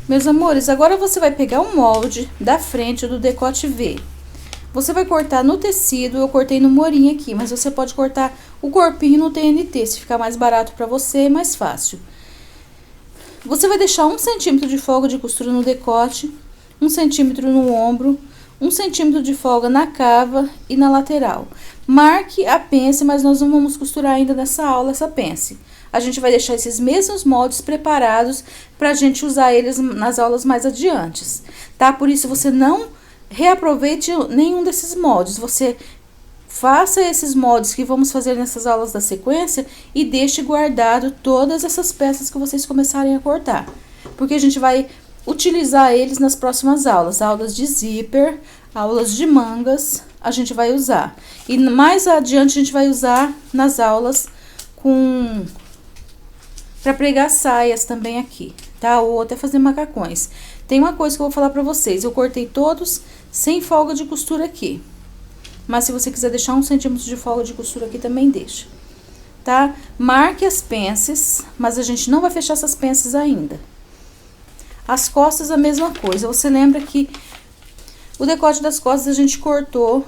Meus amores, agora você vai pegar o molde da frente do decote V. Você vai cortar no tecido, eu cortei no morinho aqui, mas você pode cortar o corpinho no TNT, se ficar mais barato pra você e mais fácil. Você vai deixar 1 centímetro de folga de costura no decote, 1 centímetro no ombro, 1 centímetro de folga na cava e na lateral. Marque a pence, mas nós não vamos costurar ainda nessa aula essa pence. A gente vai deixar esses mesmos moldes preparados pra gente usar eles nas aulas mais adiante, tá? Por isso, você não reaproveite nenhum desses moldes. Você faça esses moldes que vamos fazer nessas aulas da sequência e deixe guardado todas essas peças que vocês começarem a cortar. Porque a gente vai utilizar eles nas próximas aulas. Aulas de zíper, aulas de mangas, a gente vai usar. E mais adiante a gente vai usar nas aulas para pregar saias também aqui, tá? Ou até fazer macacões. Tem uma coisa que eu vou falar pra vocês. Eu cortei todos sem folga de costura aqui. Mas se você quiser deixar 1 centímetro de folga de costura aqui, também deixa, tá? Marque as pences, mas a gente não vai fechar essas pences ainda. As costas, a mesma coisa. Você lembra que o decote das costas a gente cortou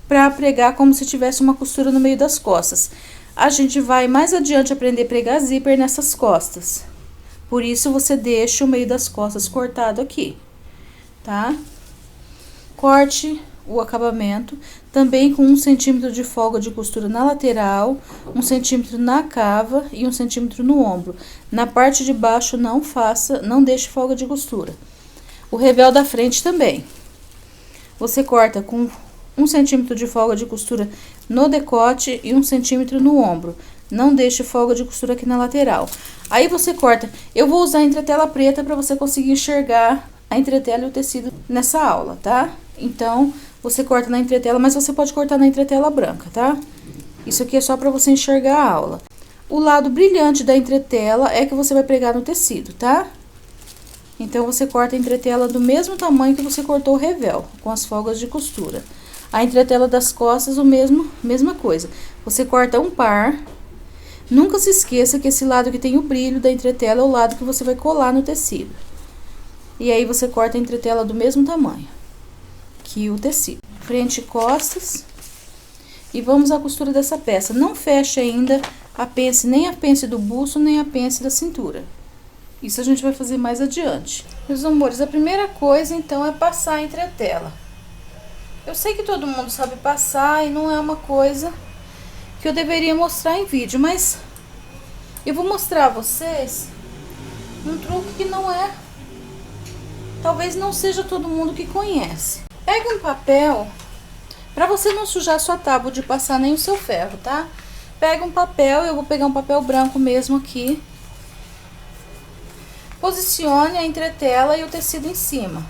pra pregar como se tivesse uma costura no meio das costas. A gente vai mais adiante aprender a pregar zíper nessas costas. Por isso, você deixa o meio das costas cortado aqui, tá? Corte o acabamento, também com 1 centímetro de folga de costura na lateral, 1 centímetro na cava e 1 centímetro no ombro. Na parte de baixo, não deixe folga de costura. O revel da frente também. Você corta com 1 centímetro de folga de costura no decote e 1 centímetro no ombro. Não deixe folga de costura aqui na lateral. Aí você corta. Eu vou usar a entretela preta para você conseguir enxergar a entretela e o tecido nessa aula, tá? Então, você corta na entretela, mas você pode cortar na entretela branca, tá? Isso aqui é só para você enxergar a aula. O lado brilhante da entretela é que você vai pregar no tecido, tá? Então, você corta a entretela do mesmo tamanho que você cortou o revel, com as folgas de costura. A entretela das costas, mesma coisa. Você corta um par. Nunca se esqueça que esse lado que tem o brilho da entretela é o lado que você vai colar no tecido. E aí, você corta a entretela do mesmo tamanho que o tecido. Frente e costas. E vamos à costura dessa peça. Não feche ainda a pence, nem a pence do busto, nem a pence da cintura. Isso a gente vai fazer mais adiante. Meus amores, a primeira coisa, então, é passar a entretela. Eu sei que todo mundo sabe passar e não é uma coisa que eu deveria mostrar em vídeo, mas eu vou mostrar a vocês um truque que não é... Talvez não seja todo mundo que conhece. Pega um papel, pra você não sujar a sua tábua de passar nem o seu ferro, tá? Pega um papel, eu vou pegar um papel branco mesmo aqui. Posicione a entretela e o tecido em cima.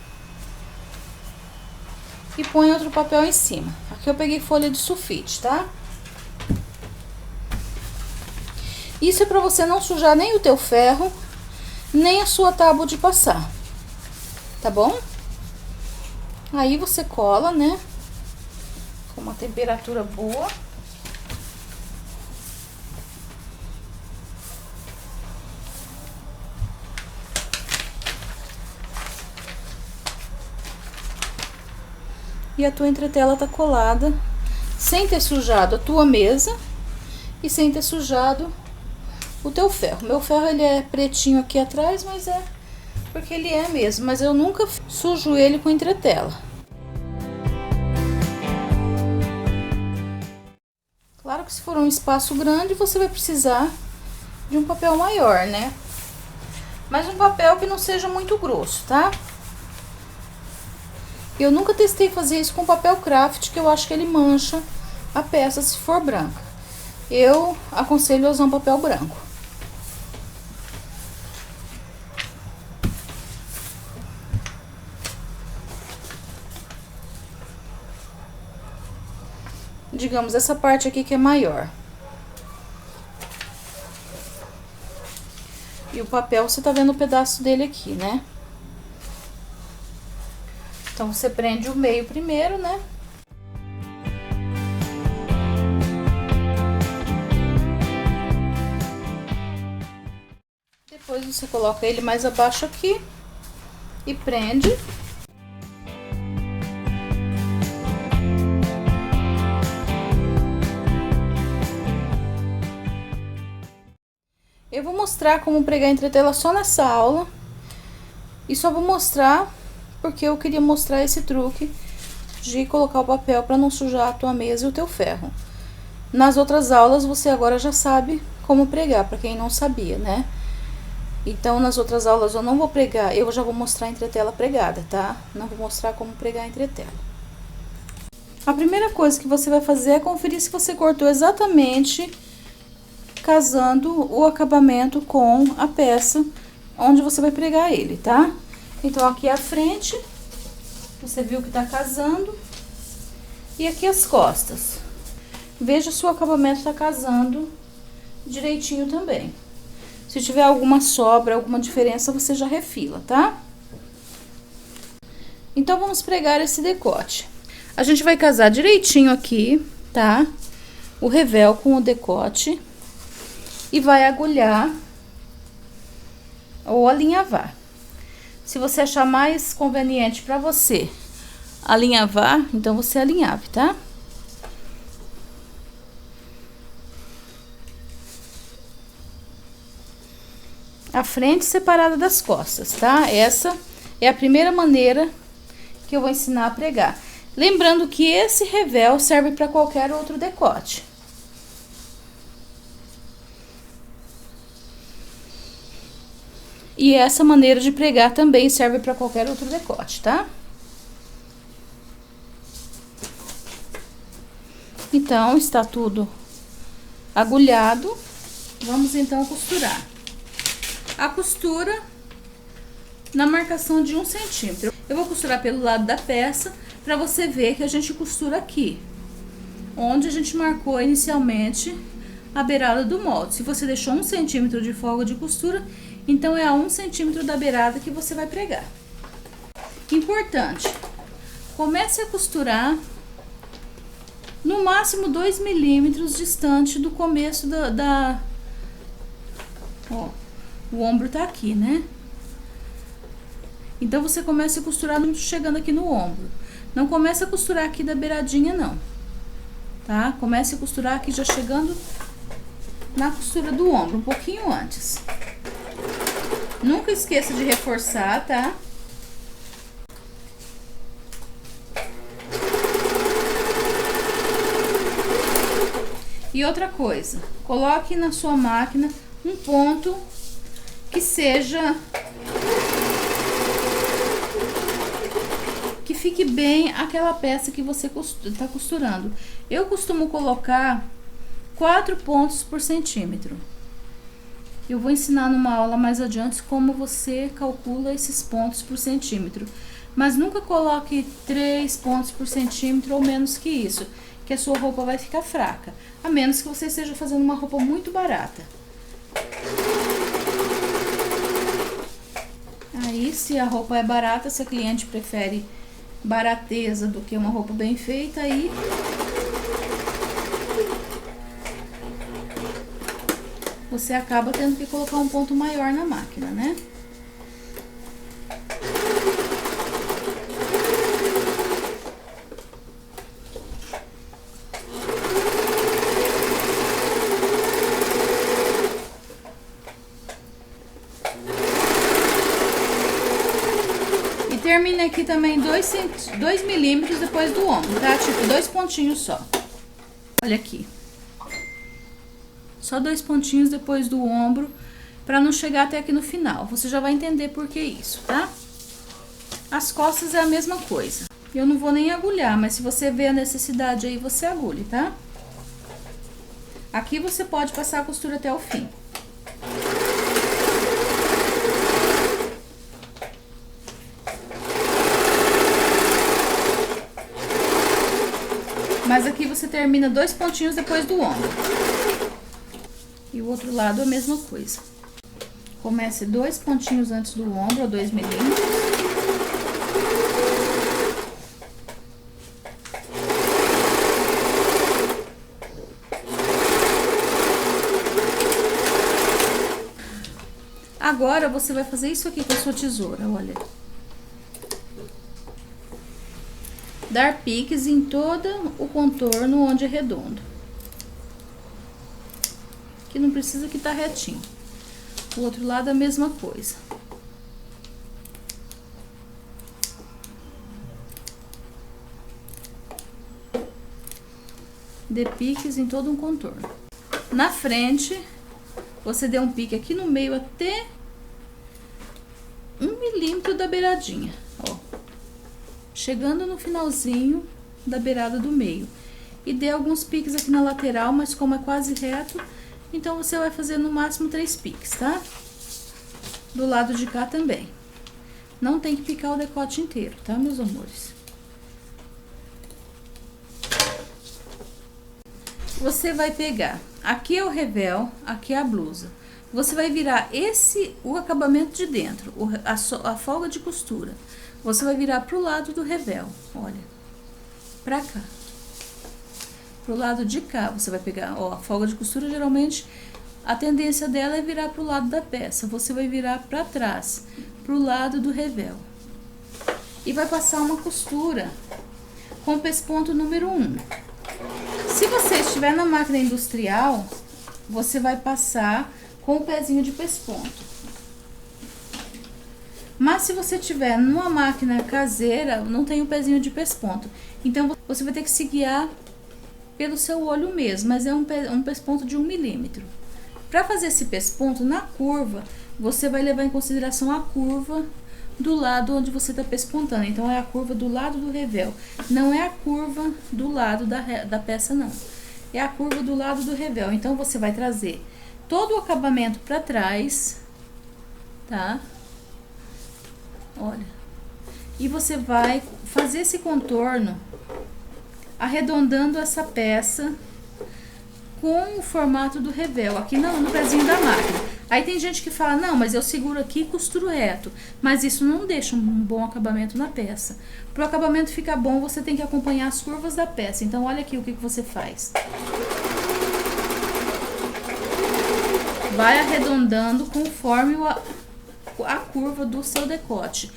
E põe outro papel em cima. Aqui eu peguei folha de sulfite, tá? Isso é pra você não sujar nem o teu ferro, nem a sua tábua de passar. Tá bom? Aí você cola, né? Com uma temperatura boa. E a tua entretela tá colada, sem ter sujado a tua mesa e sem ter sujado o teu ferro. Meu ferro, ele é pretinho aqui atrás, mas é porque ele é mesmo. Mas eu nunca sujo ele com entretela. Claro que se for um espaço grande, você vai precisar de um papel maior, né? Mas um papel que não seja muito grosso, tá? Eu nunca testei fazer isso com papel craft, que eu acho que ele mancha a peça se for branca. Eu aconselho a usar um papel branco. Digamos, essa parte aqui que é maior. E o papel, você tá vendo o pedaço dele aqui, né? Então, você prende o meio primeiro, né? Depois você coloca ele mais abaixo aqui e prende. Eu vou mostrar como pregar entretela só nessa aula. E só vou mostrar porque eu queria mostrar esse truque de colocar o papel para não sujar a tua mesa e o teu ferro. Nas outras aulas você agora já sabe como pregar, para quem não sabia, né? Então nas outras aulas eu não vou pregar, eu já vou mostrar a entretela pregada, tá? Não vou mostrar como pregar a entretela. A primeira coisa que você vai fazer é conferir se você cortou exatamente casando o acabamento com a peça onde você vai pregar ele, tá? Então aqui a frente, você viu que tá casando, e aqui as costas. Veja se o acabamento tá casando direitinho também. Se tiver alguma sobra, alguma diferença, você já refila, tá? Então vamos pregar esse decote. A gente vai casar direitinho aqui, tá? O revel com o decote. E vai agulhar ou alinhavar. Se você achar mais conveniente para você alinhavar, então você alinhave, tá? A frente separada das costas, tá? Essa é a primeira maneira que eu vou ensinar a pregar. Lembrando que esse revel serve para qualquer outro decote. E essa maneira de pregar também serve para qualquer outro decote, tá? Então, está tudo agulhado. Vamos então costurar. A costura na marcação de 1 centímetro. Eu vou costurar pelo lado da peça para você ver que a gente costura aqui, onde a gente marcou inicialmente a beirada do molde. Se você deixou 1 centímetro de folga de costura, então é a 1 centímetro da beirada que você vai pregar. Importante, comece a costurar no máximo 2 milímetros distante do começo ó, o ombro tá aqui, né? Então você começa a costurar chegando aqui no ombro. Não comece a costurar aqui da beiradinha, não, tá? Comece a costurar aqui já chegando na costura do ombro, um pouquinho antes. Nunca esqueça de reforçar, tá? E outra coisa, coloque na sua máquina um ponto que seja... que fique bem aquela peça que você tá costurando. Eu costumo colocar 4 pontos por centímetro. Eu vou ensinar numa aula mais adiante como você calcula esses pontos por centímetro. Mas nunca coloque 3 pontos por centímetro ou menos que isso, que a sua roupa vai ficar fraca. A menos que você esteja fazendo uma roupa muito barata. Aí, se a roupa é barata, se a cliente prefere barateza do que uma roupa bem feita, aí... você acaba tendo que colocar um ponto maior na máquina, né? E termina aqui também 2 milímetros depois do ombro, tá? Tipo, 2 pontinhos só. Olha aqui. Só 2 pontinhos depois do ombro, pra não chegar até aqui no final. Você já vai entender por que isso, tá? As costas é a mesma coisa. Eu não vou nem agulhar, mas se você vê a necessidade aí, você agulhe, tá? Aqui você pode passar a costura até o fim. Mas aqui você termina 2 pontinhos depois do ombro. E o outro lado a mesma coisa. Comece 2 pontinhos antes do ombro, ou 2 milímetros. Agora, você vai fazer isso aqui com a sua tesoura, olha. Dar piques em todo o contorno onde é redondo. Que não precisa que tá retinho. O outro lado a mesma coisa. Dê piques em todo um contorno. Na frente, você dê um pique aqui no meio até 1 milímetro da beiradinha, ó. Chegando no finalzinho da beirada do meio. E dê alguns piques aqui na lateral, mas como é quase reto, então você vai fazer no máximo 3 piques, tá? Do lado de cá também. Não tem que picar o decote inteiro, tá, meus amores? Você vai pegar, aqui é o revel, aqui é a blusa. Você vai virar o acabamento de dentro, a folga de costura. Você vai virar pro lado do revel, olha, pra cá. Pro lado de cá, você vai pegar, ó, a folga de costura, geralmente, a tendência dela é virar pro lado da peça. Você vai virar pra trás, pro lado do revel. E vai passar uma costura com o pesponto número 1. Se você estiver na máquina industrial, você vai passar com o pezinho de pesponto. Mas se você tiver numa máquina caseira, não tem o pezinho de pesponto. Então, você vai ter que se guiar pelo seu olho mesmo, mas é um pesponto de 1 milímetro. Para fazer esse pesponto, na curva, você vai levar em consideração a curva do lado onde você está pespontando. Então, é a curva do lado do revel. Não é a curva do lado da peça, não. É a curva do lado do revel. Então, você vai trazer todo o acabamento para trás, tá? Olha. E você vai fazer esse contorno arredondando essa peça com o formato do revel, aqui no pezinho da máquina. Aí tem gente que fala, não, mas eu seguro aqui e costuro reto. Mas isso não deixa um bom acabamento na peça. Para o acabamento ficar bom, você tem que acompanhar as curvas da peça. Então, olha aqui o que você faz. Vai arredondando conforme a curva do seu decote.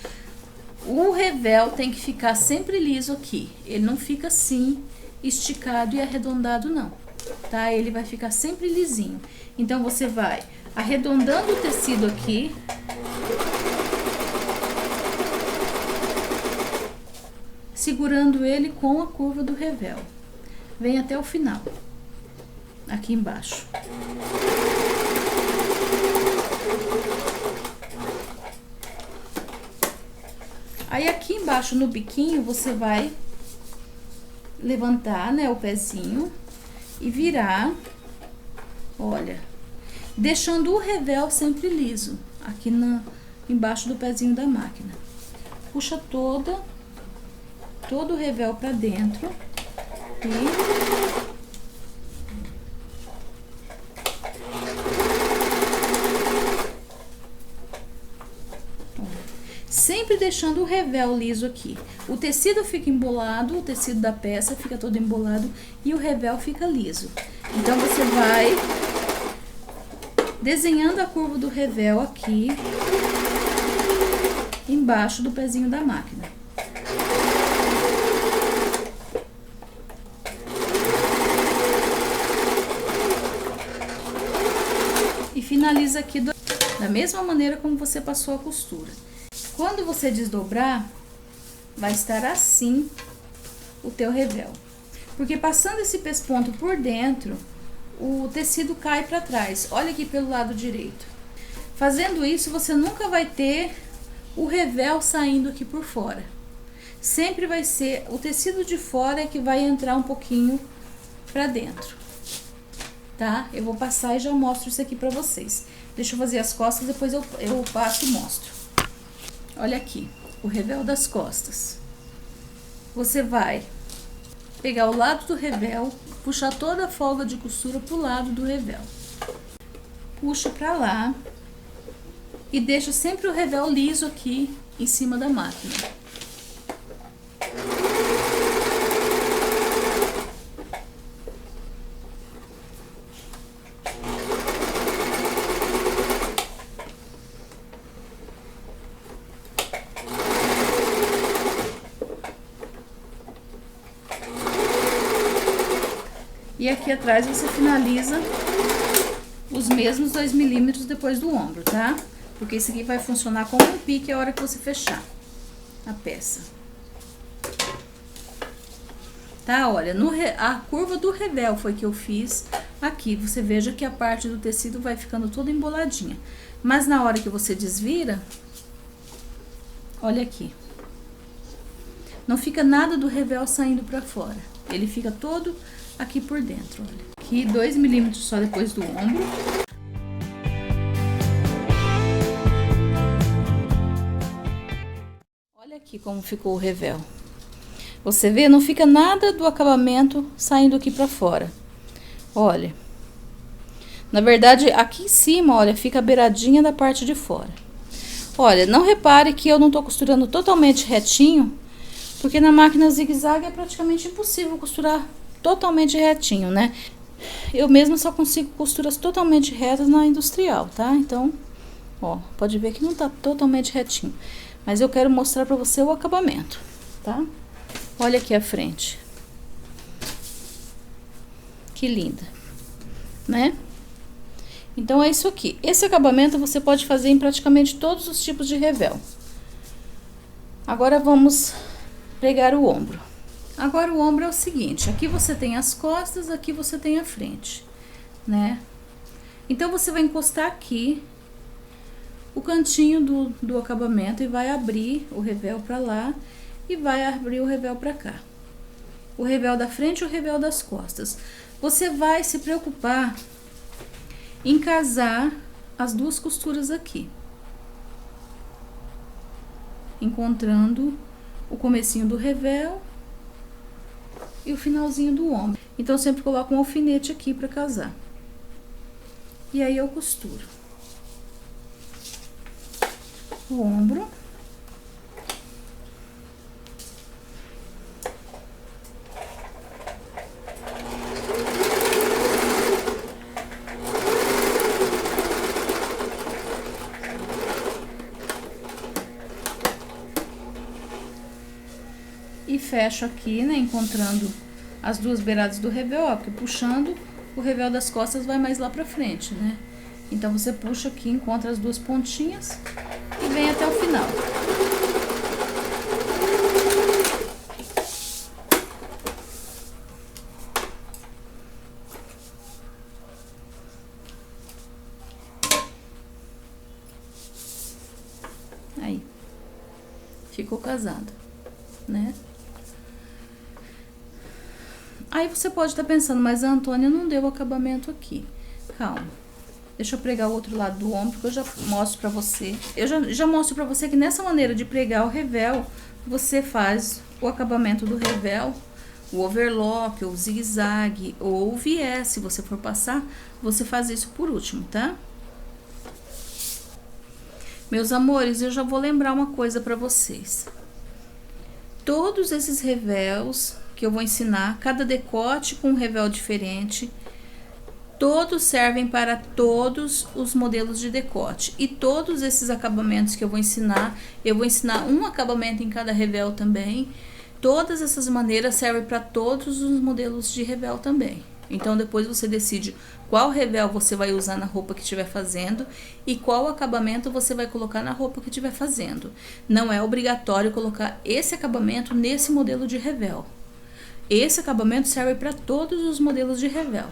O revel tem que ficar sempre liso aqui. Ele não fica assim, esticado e arredondado, não. Tá? Ele vai ficar sempre lisinho. Então, você vai arredondando o tecido aqui. Segurando ele com a curva do revel. Vem até o final. Aqui embaixo. Aí, aqui embaixo no biquinho, você vai levantar, né, o pezinho e virar, olha, deixando o revel sempre liso, aqui embaixo do pezinho da máquina. Puxa todo o revel pra dentro e... sempre deixando o revel liso aqui. O tecido fica embolado, o tecido da peça fica todo embolado e o revel fica liso. Então, você vai desenhando a curva do revel aqui, embaixo do pezinho da máquina. E finaliza aqui da mesma maneira como você passou a costura. Quando você desdobrar, vai estar assim o teu revel. Porque passando esse pesponto por dentro, o tecido cai para trás. Olha aqui pelo lado direito. Fazendo isso, você nunca vai ter o revel saindo aqui por fora. Sempre vai ser o tecido de fora que vai entrar um pouquinho para dentro. Tá? Eu vou passar e já mostro isso aqui para vocês. Deixa eu fazer as costas, depois eu passo e mostro. Olha aqui, o revel das costas. Você vai pegar o lado do revel, puxar toda a folga de costura pro lado do revel. Puxa pra lá e deixa sempre o revel liso aqui em cima da máquina. E aqui atrás você finaliza os mesmos 2 milímetros depois do ombro, tá? Porque isso aqui vai funcionar como um pique a hora que você fechar a peça. Tá? Olha, a curva do revel foi que eu fiz aqui. Você veja que a parte do tecido vai ficando toda emboladinha. Mas na hora que você desvira, olha aqui. Não fica nada do revel saindo pra fora. Ele fica todo aqui por dentro, olha. Aqui 2 milímetros só depois do ombro. Olha aqui como ficou o revel. Você vê, não fica nada do acabamento saindo aqui pra fora. Olha. Na verdade, aqui em cima, olha, fica a beiradinha da parte de fora. Olha, não repare que eu não tô costurando totalmente retinho, porque na máquina zigue-zague é praticamente impossível costurar totalmente retinho, né? Eu mesma só consigo costuras totalmente retas na industrial, tá? Então, ó, pode ver que não tá totalmente retinho. Mas eu quero mostrar pra você o acabamento, tá? Olha aqui a frente. Que linda, né? Então, é isso aqui. Esse acabamento você pode fazer em praticamente todos os tipos de revel. Agora, vamos pregar o ombro. Agora, o ombro é o seguinte. Aqui você tem as costas, aqui você tem a frente, né? Então, você vai encostar aqui o cantinho do acabamento e vai abrir o revel pra lá e vai abrir o revel pra cá. O revel da frente e o revel das costas. Você vai se preocupar em casar as duas costuras aqui, encontrando o comecinho do revel e o finalzinho do ombro. Então, eu sempre coloco um alfinete aqui para casar. E aí eu costuro o ombro. E fecho aqui, né, encontrando as duas beiradas do revel, ó, porque puxando o revel das costas vai mais lá pra frente, né? Então, você puxa aqui, encontra as duas pontinhas e vem até o final. Aí, ficou casado, né? Aí você pode estar pensando, mas a Antônia não deu acabamento aqui. Calma. Deixa eu pregar o outro lado do ombro, que eu já mostro pra você. Eu já mostro pra você que nessa maneira de pregar o revel, você faz o acabamento do revel, o overlock, ou zigue-zague, ou o viés, se você for passar, você faz isso por último, tá? Meus amores, eu já vou lembrar uma coisa pra vocês. Todos esses revels que eu vou ensinar, cada decote com um revel diferente, todos servem para todos os modelos de decote. E todos esses acabamentos que eu vou ensinar um acabamento em cada revel também. Todas essas maneiras servem para todos os modelos de revel também. Então, depois você decide qual revel você vai usar na roupa que estiver fazendo e qual acabamento você vai colocar na roupa que estiver fazendo. Não é obrigatório colocar esse acabamento nesse modelo de revel. Esse acabamento serve para todos os modelos de revel,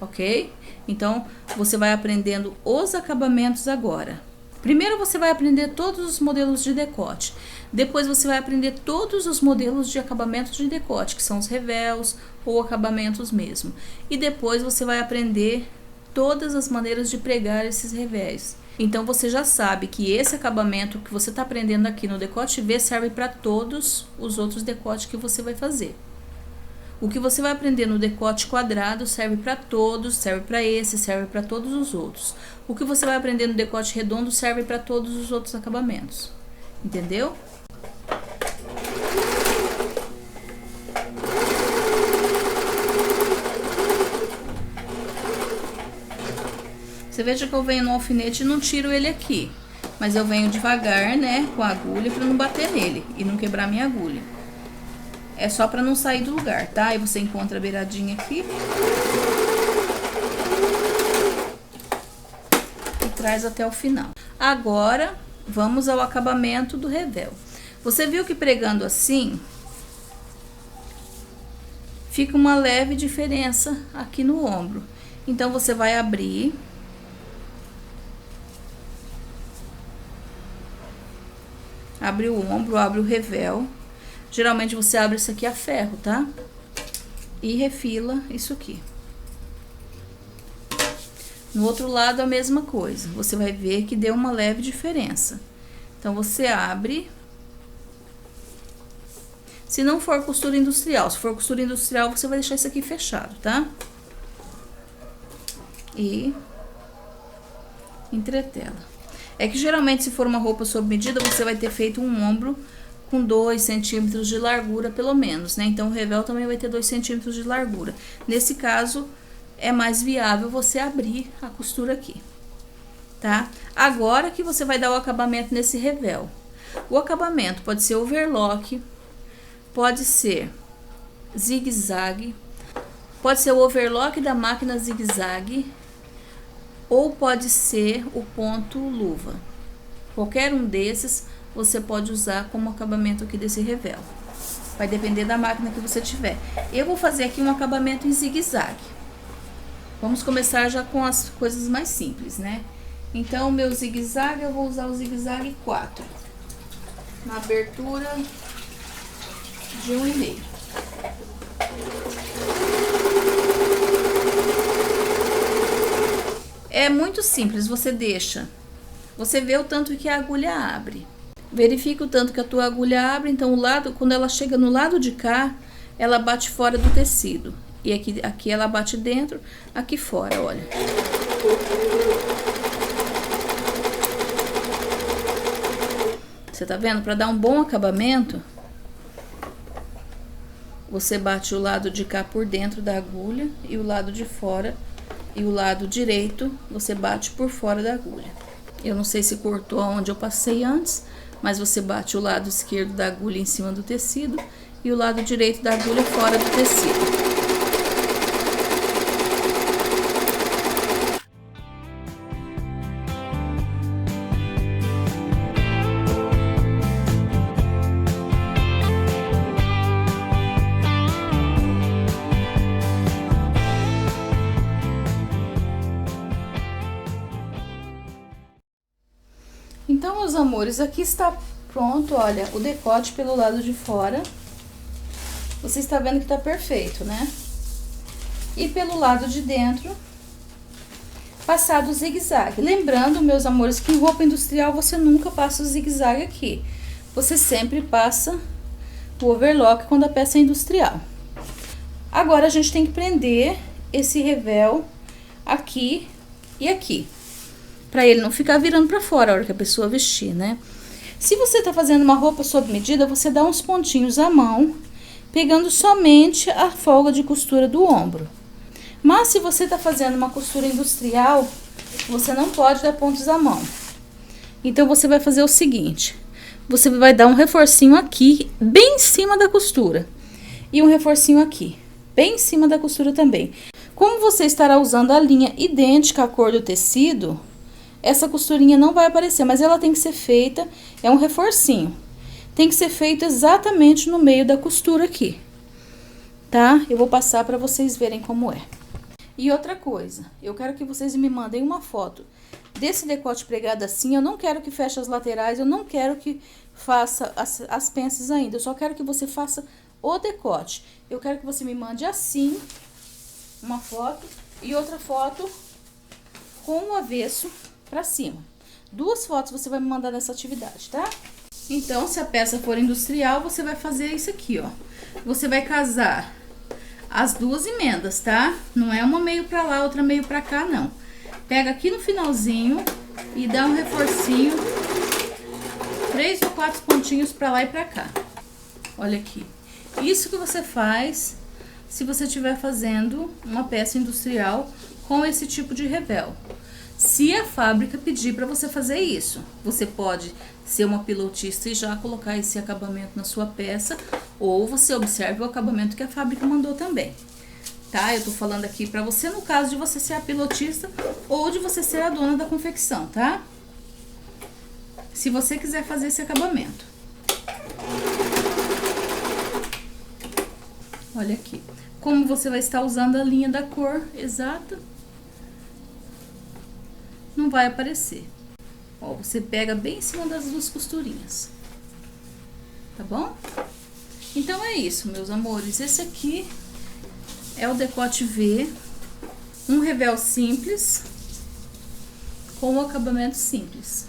ok? Então, você vai aprendendo os acabamentos agora. Primeiro você vai aprender todos os modelos de decote. Depois você vai aprender todos os modelos de acabamento de decote, que são os revels ou acabamentos mesmo. E depois você vai aprender todas as maneiras de pregar esses revés. Então, você já sabe que esse acabamento que você está aprendendo aqui no decote V serve para todos os outros decotes que você vai fazer. O que você vai aprender no decote quadrado serve para todos, serve para esse, serve para todos os outros. O que você vai aprender no decote redondo serve para todos os outros acabamentos. Entendeu? Você veja que eu venho no alfinete e não tiro ele aqui. Mas eu venho devagar, né, com a agulha para não bater nele e não quebrar minha agulha. É só pra não sair do lugar, tá? Aí você encontra a beiradinha aqui. E traz até o final. Agora, vamos ao acabamento do revel. Você viu que pregando assim, fica uma leve diferença aqui no ombro. Então, você vai abrir. Abre o ombro, abre o revel. Geralmente você abre isso aqui a ferro, tá? E refila isso aqui. No outro lado a mesma coisa. Você vai ver que deu uma leve diferença. Então, você abre. Se não for costura industrial, se for costura industrial, você vai deixar isso aqui fechado, tá? E entretela. É que geralmente, se for uma roupa sob medida, você vai ter feito um ombro com 2 centímetros de largura, pelo menos, né? Então, o revel também vai ter 2 centímetros de largura. Nesse caso, é mais viável você abrir a costura aqui, tá? Agora que você vai dar o acabamento nesse revel. O acabamento pode ser overlock, pode ser zigue-zague, pode ser o overlock da máquina zigue-zague, ou pode ser o ponto luva. Qualquer um desses você pode usar como acabamento aqui desse revel. Vai depender da máquina que você tiver. Eu vou fazer aqui um acabamento em zigue-zague. Vamos começar já com as coisas mais simples, né? Então, o meu zigue-zague, eu vou usar o zigue-zague 4. Na abertura de 1,5. É muito simples, você deixa. Você vê o tanto que a agulha abre. Verifica o tanto que a tua agulha abre, então o lado, quando ela chega no lado de cá, ela bate fora do tecido. E aqui ela bate dentro, aqui fora, olha. Você tá vendo? Para dar um bom acabamento, você bate o lado de cá por dentro da agulha e o lado de fora. E o lado direito, você bate por fora da agulha. Eu não sei se cortou onde eu passei antes, mas você bate o lado esquerdo da agulha em cima do tecido e o lado direito da agulha fora do tecido. Então, meus amores, aqui está pronto, olha, o decote pelo lado de fora. Você está vendo que tá perfeito, né? E pelo lado de dentro, passado o zigue-zague. Lembrando, meus amores, que em roupa industrial você nunca passa o zigue-zague aqui. Você sempre passa o overlock quando a peça é industrial. Agora, a gente tem que prender esse revel aqui e aqui. Pra ele não ficar virando pra fora a hora que a pessoa vestir, né? Se você tá fazendo uma roupa sob medida, você dá uns pontinhos à mão, pegando somente a folga de costura do ombro. Mas se você tá fazendo uma costura industrial, você não pode dar pontos à mão. Então, você vai fazer o seguinte. Você vai dar um reforcinho aqui, bem em cima da costura. E um reforcinho aqui, bem em cima da costura também. Como você estará usando a linha idêntica à cor do tecido, essa costurinha não vai aparecer, mas ela tem que ser feita, é um reforcinho. Tem que ser feito exatamente no meio da costura aqui, tá? Eu vou passar para vocês verem como é. E outra coisa, eu quero que vocês me mandem uma foto desse decote pregado assim. Eu não quero que feche as laterais, eu não quero que faça as penças ainda. Eu só quero que você faça o decote. Eu quero que você me mande assim, uma foto, e outra foto com o avesso pra cima. 2 fotos você vai me mandar nessa atividade, tá? Então, se a peça for industrial, você vai fazer isso aqui, ó. Você vai casar as 2 emendas, tá? Não é uma meio pra lá, outra meio pra cá, não. Pega aqui no finalzinho e dá um reforcinho, 3 ou 4 pontinhos pra lá e pra cá. Olha aqui. Isso que você faz se você estiver fazendo uma peça industrial com esse tipo de revel. se a fábrica pedir para você fazer isso. Você pode ser uma pilotista e já colocar esse acabamento na sua peça, ou você observa o acabamento que a fábrica mandou também, tá? Eu tô falando aqui para você no caso de você ser a pilotista ou de você ser a dona da confecção, tá? Se você quiser fazer esse acabamento. Olha aqui, como você vai estar usando a linha da cor exata, não vai aparecer. Ó, você pega bem em cima das duas costurinhas, tá bom? Então é isso, meus amores. Esse aqui é o decote V, um revel simples com o acabamento simples.